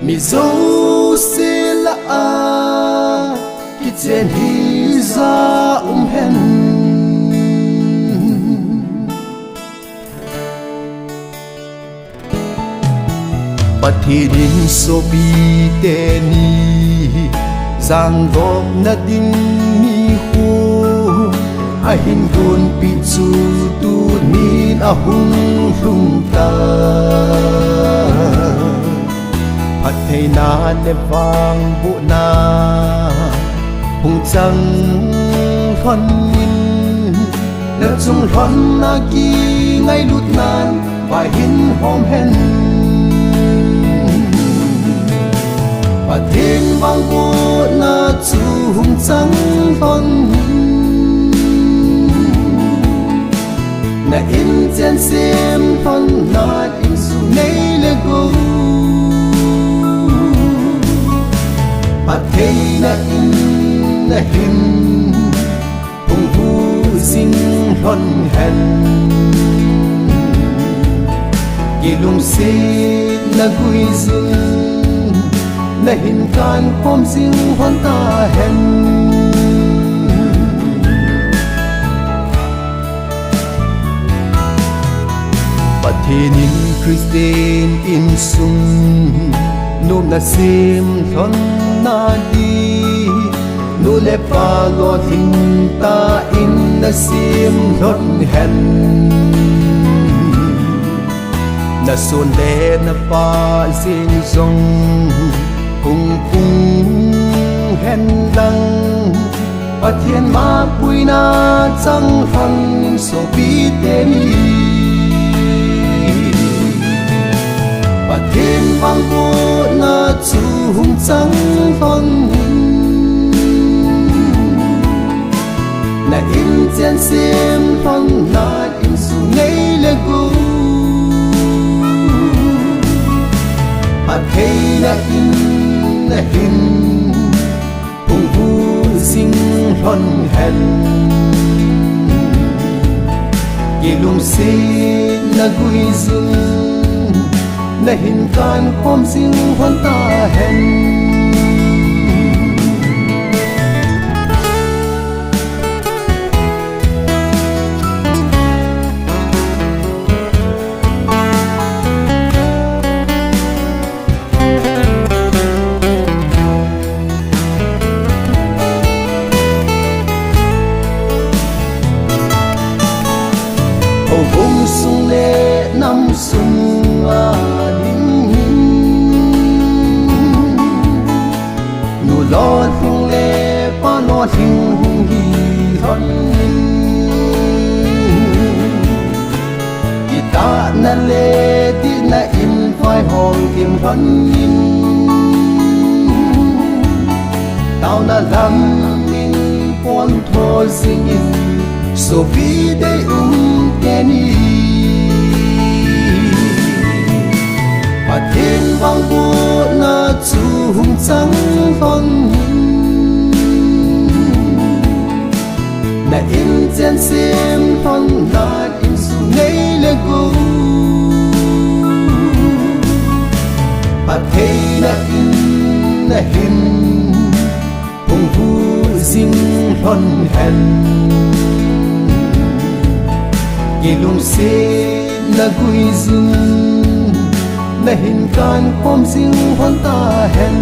mi dấu xí là ki chen hi za hen pathirin so bi te ni giang gom na ding mi hu a hin gun pi chu tu min a hung hlum ta pat thei na ne wang bu na hung chang thon min le chung thon na ki ngai lut nan vai hin hom hen pat thiên vang bu na chu hung chang thon na in chen sim thon na in su nei le go thei na in na hin hung hu sing hon hen ki lung si na gui zun na hin kan khom sing hon ta hen pathenin Christian in sung nôm na sim thon na đi nu le pa lo thing ta in na sim lon hen na son le na pa zing zong hung hung hen lang pathian ma pui na chang hang so bi te ni pathian vang bu na chu hung chang thon na in chen sim thon na in su nei le gu thei na in na hin hung hu sing thon hen ki lung si na gui zun na hin kan khom sing hon ta hen hùng sung lệ năm sung đinh nụ lo thung lệ pa lo thing hung hi thon ki ta na lệ ti na in phai hong tim thon in tao na lam min pon tho sing in so bi de Kenny pathian vang bu na chu hung chang thon na in chen sim thon na in su nei le go pathian na in na hin hung hu sing thon hen ki lung si na gui zun na hin kan khom sing hon ta hen